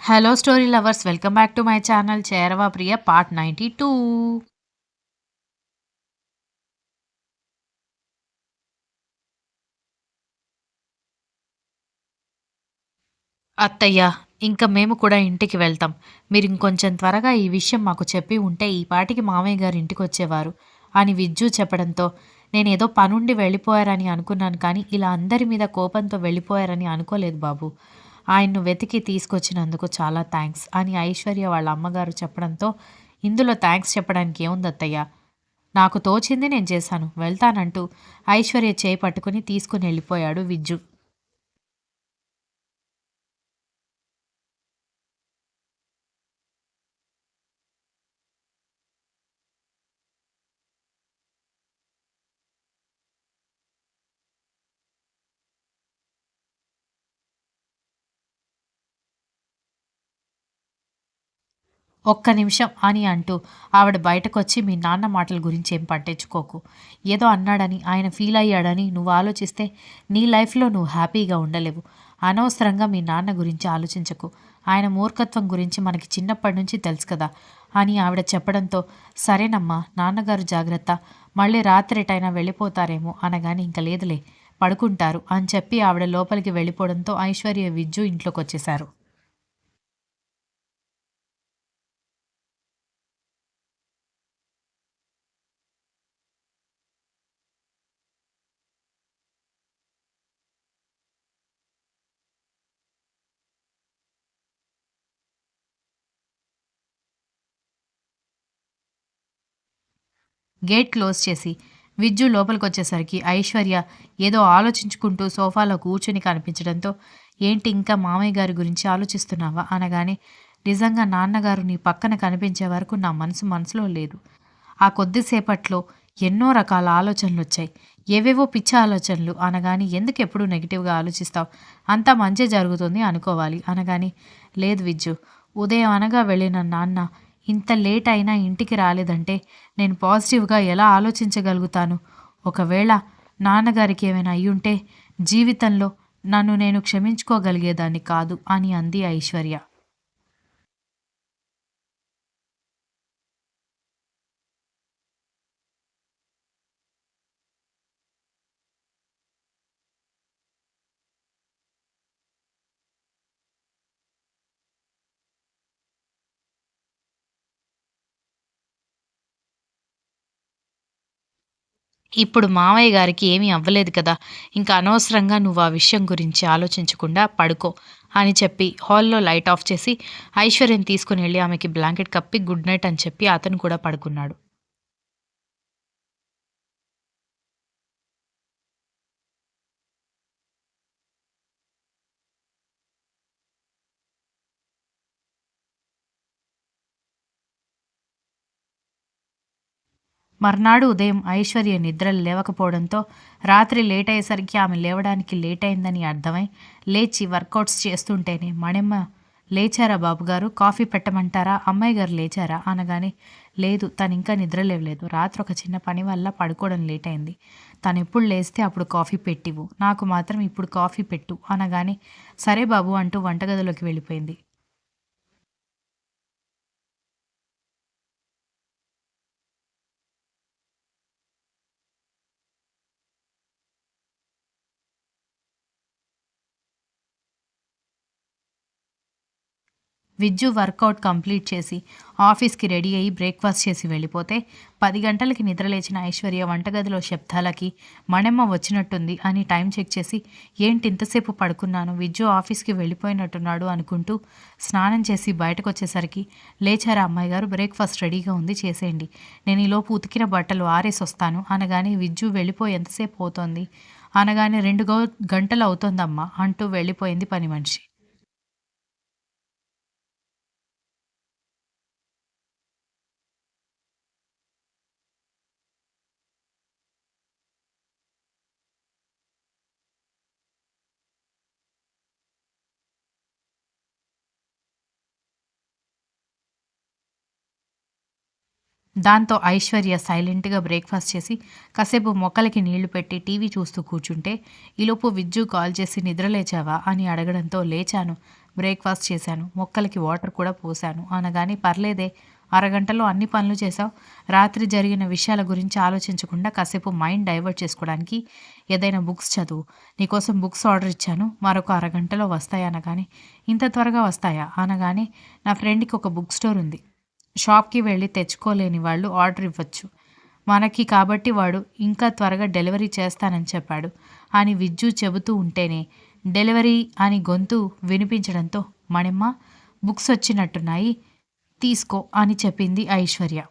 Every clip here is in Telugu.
Hello story lovers, welcome back to my channel Cherava Priya part 92. అత్తయ్య, ఇంక మేము కూడా ఇంటికి వెళ్తాం. మీరు ఇంకొంచెం త్వరగా ఈ విషయం మాకు చెప్పి ఉంటే ఈ పాటికి మామయ్య గారు ఇంటికొచ్చేవారు అని విజ్జు చెప్పడంతో, నేనేదో పనుండి వెళ్ళిపోయారని అనుకున్నాను, కానీ ఇలా అందరి మీద కోపంతో వెళ్ళిపోయారని అనుకోలేదు బాబు. ఆయన్ను వెతికి తీసుకొచ్చినందుకు చాలా థ్యాంక్స్ అని ఐశ్వర్య వాళ్ళ అమ్మగారు చెప్పడంతో, ఇందులో థ్యాంక్స్ చెప్పడానికి ఏముంది అత్తయ్య, నాకు తోచింది నేను చేశాను, వెళ్తానంటూ ఐశ్వర్య చేయి పట్టుకుని తీసుకుని వెళ్ళిపోయాడు విజ్జు. ఒక్క నిమిషం అని అంటూ ఆవిడ బయటకొచ్చి, మీ నాన్న మాటల గురించి ఏం పట్టించుకోకు. ఏదో అన్నాడని, ఆయన ఫీల్ అయ్యాడని నువ్వు ఆలోచిస్తే నీ లైఫ్లో నువ్వు హ్యాపీగా ఉండలేవు. అనవసరంగా మీ నాన్న గురించి ఆలోచించకు. ఆయన మూర్ఖత్వం గురించి మనకి చిన్నప్పటి నుంచి తెలుసు కదా అని ఆవిడ చెప్పడంతో, సరేనమ్మా, నాన్నగారు జాగ్రత్త, మళ్ళీ రాత్రిటైనా వెళ్ళిపోతారేమో అనగాని, ఇంక లేదులే, పడుకుంటారు అని చెప్పి ఆవిడ లోపలికి వెళ్ళిపోవడంతో ఐశ్వర్య విజ్జు ఇంట్లోకొచ్చేశారు. గేట్ క్లోజ్ చేసి విజ్జు లోపలికొచ్చేసరికి ఐశ్వర్య ఏదో ఆలోచించుకుంటూ సోఫాలో కూర్చుని కనిపించడంతో, ఏంటి ఇంకా మామయ్య గారి గురించి ఆలోచిస్తున్నావా అనగానే, నిజంగా నాన్నగారు నీ పక్కన కనిపించే వరకు నా మనసులో లేదు. ఆ కొద్దిసేపట్లో ఎన్నో రకాల ఆలోచనలొచ్చాయి. ఏవేవో పిచ్చి ఆలోచనలు అనగాని, ఎందుకెప్పుడూ నెగెటివ్‌గా ఆలోచిస్తావు? అంతా మంచే జరుగుతుంది అనుకోవాలి అనగాని, లేదు విజ్జు, ఉదయం అనగా వెళ్ళిన నాన్న ఇంత లేట్ అయినా ఇంటికి రాలేదంటే నేను పాజిటివ్‌గా ఎలా ఆలోచించగలుగుతాను? ఒకవేళ నాన్నగారికి ఏమైనా అయ్యుంటే జీవితంలో నన్ను నేను క్షమించుకోగలిగేదాన్ని కాదు అని అంది ఐశ్వర్య. ఇప్పుడు మావయ్య గారికి ఏమీ అవ్వలేదు కదా! ఇంక అనవసరంగా నువ్వు ఆ విషయం గురించి ఆలోచించకుండా పడుకో అని చెప్పి హాల్‌లో లైట్ ఆఫ్ చేసి ఐశ్వర్యని తీసుకొని ఎళ్లి ఆమెకి బ్లాంకెట్ కప్పి గుడ్ నైట్ అని చెప్పి అతను కూడా పడుకున్నాడు. మర్నాడు ఉదయం ఐశ్వర్య నిద్ర లేవకపోవడంతో, రాత్రి లేట్ అయ్యేసరికి ఆమె లేవడానికి లేట్ అయిందని అర్థమై లేచి వర్కౌట్స్ చేస్తుంటేనే మణెమ్మ, లేచారా బాబుగారు, కాఫీ పెట్టమంటారా, అమ్మాయి గారు లేచారా అనగానే, లేదు, తనింకా నిద్ర లేవలేదు, రాత్రి ఒక చిన్న పని వల్ల పడుకోవడం లేట్ అయింది, తనెప్పుడు లేస్తే అప్పుడు కాఫీ పెట్టివు, నాకు మాత్రం ఇప్పుడు కాఫీ పెట్టు అనగానే, సరే బాబు అంటూ వంటగదిలోకి వెళ్ళిపోయింది. విజ్జు వర్కౌట్ కంప్లీట్ చేసి ఆఫీస్‌కి రెడీ అయ్యి బ్రేక్‌ఫాస్ట్ చేసి వెళ్ళిపోతే, 10 గంటలకి నిద్రలేచిన ఐశ్వర్య వంటగదిలో శబ్దాలకి మణెమ్మ వచ్చినట్టుంది అని టైం చెక్ చేసి, ఏంటి ఇంతసేపు పడుకున్నాను, విజ్జు ఆఫీస్‌కి వెళ్ళిపోయినట్టున్నాడు అనుకుంటూ స్నానం చేసి బయటకొచ్చేసరికి, లేచారా అమ్మాయి గారు, బ్రేక్‌ఫాస్ట్ రెడీగా ఉంది చేసేయండి, నేను ఈలోపు ఉతికిన బట్టలు ఆరేసొస్తాను అనగానే, విజ్జు వెళ్ళిపోయి ఎంతసేపు అవుతోంది అనగానే, 2 గంటలు అవుతోందమ్మా అంటూ వెళ్ళిపోయింది పని మనిషి. దాంతో ఐశ్వర్య సైలెంట్‌గా బ్రేక్‌ఫాస్ట్ చేసి, కాసేపు మొక్కలకి నీళ్లు పెట్టి టీవీ చూస్తూ కూర్చుంటే, ఈలోపు విజ్జు కాల్ చేసి "నిద్ర లేచావా?" అని అడగడంతో లేచాను. బ్రేక్‌ఫాస్ట్ చేశాను. మొక్కలకి వాటర్ కూడా పోశాను అనగానే "పర్లేదే, అరగంటలో అన్ని పనులు చేశావు. రాత్రి జరిగిన విషయాల గురించి ఆలోచించకుండా కాసేపు మైండ్ డైవర్ట్ చేసుకోవడానికి ఏదైనా బుక్స్ చదువు. నీకోసం బుక్స్ ఆర్డర్ ఇచ్చాను. మరొక అరగంటలో వస్తాయి" అనగానే "ఇంత త్వరగా వస్తాయా?" అనగానే "నా ఫ్రెండ్‌కి ఒక బుక్ స్టోర్ ఉంది. షాప్‌కి వెళ్లి తెచ్చుకోలేని వాళ్ళు ఆర్డర్ ఇవ్వచ్చు. మనకి కాబట్టి వాడు ఇంకా త్వరగా డెలివరీ చేస్తానని చెప్పాడు" అని విజ్జు చెబుతూ ఉంటేనే డెలివరీ అని గొంతు వినిపించడంతో "మణిమ్మ, బుక్స్ వచ్చినట్టున్నాయి. తీసుకో" అని చెప్పింది ఐశ్వర్య.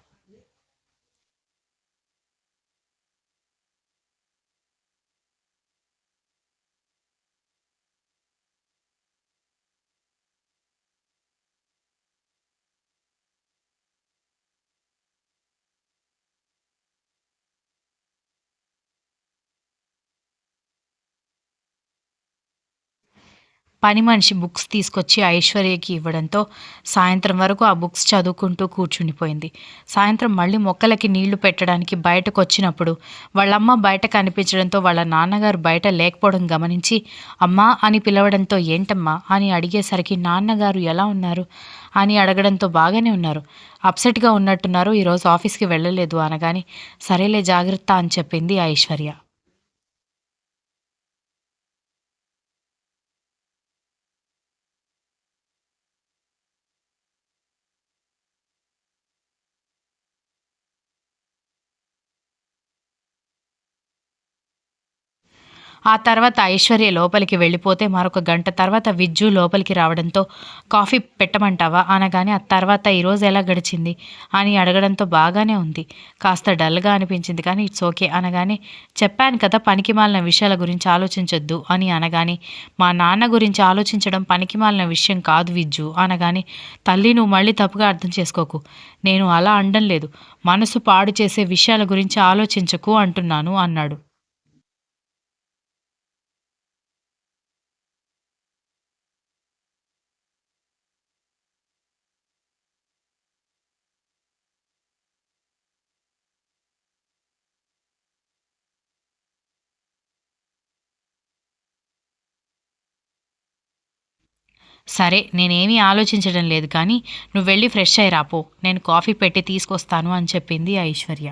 పని మనిషి బుక్స్ తీసుకొచ్చి ఐశ్వర్యకి ఇవ్వడంతో సాయంత్రం వరకు ఆ బుక్స్ చదువుకుంటూ కూర్చుండిపోయింది. సాయంత్రం మళ్ళీ మొక్కలకి నీళ్లు పెట్టడానికి బయటకొచ్చినప్పుడు వాళ్ళమ్మ బయట కనిపించడంతో వాళ్ళ నాన్నగారు బయట లేకపోవడం గమనించి "అమ్మా" అని పిలవడంతో "ఏంటమ్మా?" అని అడిగేసరికి "నాన్నగారు ఎలా ఉన్నారు?" అని అడగడంతో "బాగానే ఉన్నారు. అప్సెట్‌గా ఉన్నట్టున్నారు. ఈరోజు ఆఫీస్‌కి వెళ్ళలేదు" అనగానే "సరేలే, జాగ్రత్త" అని చెప్పింది ఐశ్వర్య. ఆ తర్వాత ఐశ్వర్య లోపలికి వెళ్ళిపోతే మరొక గంట తర్వాత విజ్జు లోపలికి రావడంతో "కాఫీ పెట్టమంటావా?" అనగానే ఆ తర్వాత "ఈరోజు ఎలా గడిచింది?" అని అడగడంతో "బాగానే ఉంది. కాస్త డల్‌గా అనిపించింది కానీ ఇట్స్ ఓకే" అనగానే "చెప్పాను కదా పనికిమాలిన విషయాల గురించి ఆలోచించొద్దు" అని అనగానే "మా నాన్న గురించి ఆలోచించడం పనికిమాలిన విషయం కాదు విజ్జు" అనగానే "తల్లి, నువ్వు మళ్ళీ తప్పుగా అర్థం చేసుకోకు. నేను అలా అనడం లేదు. మనసు పాడు చేసే విషయాల గురించి ఆలోచించకు అంటున్నాను" అన్నాడు. సరే, నేనేమీ ఆలోచించడం లేదు కానీ, నువ్వెళ్ళి ఫ్రెష్ అయ్యి రా పో. నేను కాఫీ పెట్టి తీసుకొస్తాను అని చెప్పింది ఐశ్వర్య.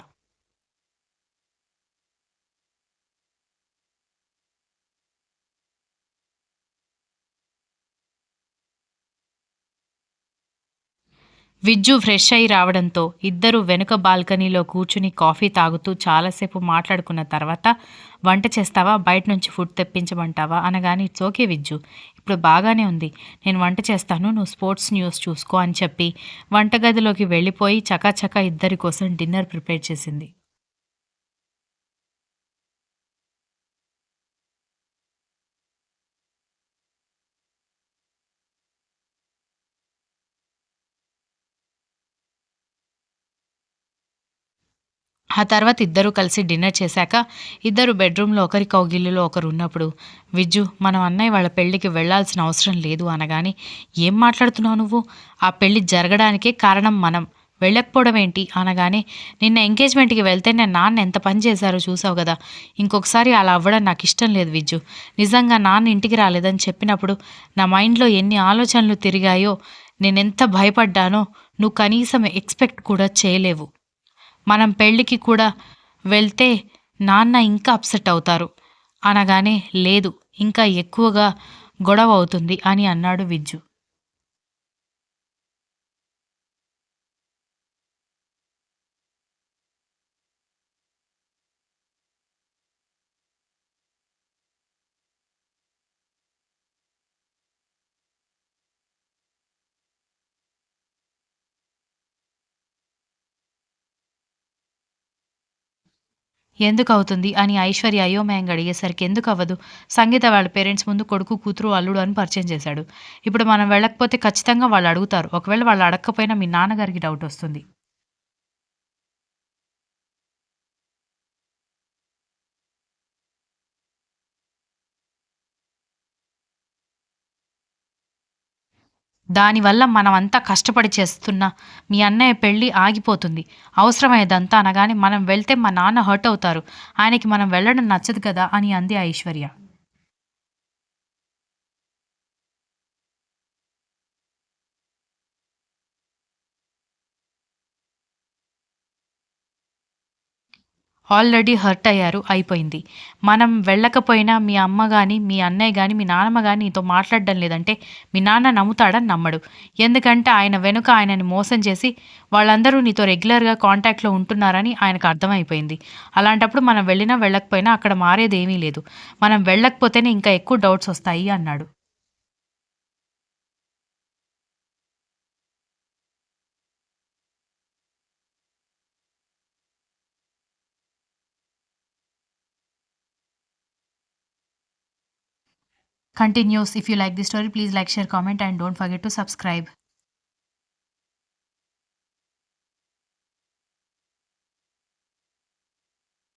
విజ్జు ఫ్రెష్ అయ్యి రావడంతో ఇద్దరూ వెనుక బాల్కనీలో కూర్చుని కాఫీ తాగుతూ చాలాసేపు మాట్లాడుకున్న తర్వాత "వంట చేస్తావా? బయట నుంచి ఫుడ్ తెప్పించమంటావా?" అనగానే "ఇట్స్ ఓకే విజ్జు. ఇప్పుడు బాగానే ఉంది. నేను వంట చేస్తాను. నువ్వు స్పోర్ట్స్ న్యూస్ చూసుకో" అని చెప్పి వంటగదిలోకి వెళ్ళిపోయి చకాచకా ఇద్దరి కోసం డిన్నర్ ప్రిపేర్ చేసింది. ఆ తర్వాత ఇద్దరూ కలిసి డిన్నర్ చేశాక, ఇద్దరు బెడ్‌రూమ్‌లో ఒకరి కౌగిలిలో ఒకరున్నప్పుడు, "విజ్జు, మనం అన్నయ్య వాళ్ళ పెళ్ళికి వెళ్ళాల్సిన అవసరం లేదు" అనగానే, "ఏం మాట్లాడుతున్నావు నువ్వు? ఆ పెళ్లి జరగడానికే కారణం మనం. వెళ్ళకపోవడం ఏంటి?" అనగానే, "నిన్న ఎంగేజ్‌మెంట్‌కి వెళ్తేనే నాన్న ఎంత పని చేశారో చూసావు గదా! ఇంకొకసారి అలా అవ్వడం నాకిష్టం లేదు విజ్జు. నిజంగా నాన్న ఇంటికి రాలేదని చెప్పినప్పుడు నా మైండ్‌లో ఎన్ని ఆలోచనలు తిరిగాయో, నేనెంత భయపడ్డానో నువ్వు కనీసం ఎక్స్‌పెక్ట్ కూడా చేయలేవు." మనం పెళ్ళికి కూడా వెళ్తే నాన్న ఇంకా అప్సెట్ అవుతారు. అనగానే లేదు, ఇంకా ఎక్కువగా గొడవ అవుతుంది అని అన్నాడు విజ్జు. ఎందుకవుతుంది అని ఐశ్వర్య అయోమయంగా అడిగేసరికి ఎందుకవ్వదు? సంగీత వాళ్ళ పేరెంట్స్ ముందు కొడుకు, కూతురు, అల్లుడు అని పరిచయం చేశాడు. ఇప్పుడు మనం వెళ్ళకపోతే ఖచ్చితంగా వాళ్ళు అడుగుతారు. ఒకవేళ వాళ్ళు అడగకపోయినా మీ నాన్నగారికి డౌటొస్తుంది. దానివల్ల మనమంతా కష్టపడి చేస్తున్న మీ అన్నయ్య పెళ్లి ఆగిపోతుంది. అవసరమా ఇదంతా అనగానే, మనం వెళ్తే మా నాన్న హర్ట్ అవుతారు. ఆయనకి మనం వెళ్ళడం నచ్చదు కదా! అని అంది ఐశ్వర్య. ఆల్రెడీ హర్ట్ అయ్యారు. అయిపోయింది. మనం వెళ్ళకపోయినా మీ అమ్మ గాని, మీ అన్నయ్య గాని, మీ నానమ్మ గాని నీతో మాట్లాడడం లేదంటే, మీ నాన్న నమ్ముతాడా? నమ్మడు. ఎందుకంటే ఆయన వెనుక ఆయనని మోసం చేసి, వాళ్ళందరూ నీతో రెగ్యులర్‌గా కాంటాక్ట్‌లో ఉంటున్నారని ఆయనకు అర్థమైపోయింది. అలాంటప్పుడు మనం వెళ్ళినా, వెళ్ళకపోయినా అక్కడ మారేదేమీ లేదు. మనం వెళ్ళకపోతేనే ఇంకా ఎక్కువ డౌట్స్ ఒస్తాయి అన్నాడు. Continues. If you like this story, please like, share, comment, and don't forget to subscribe.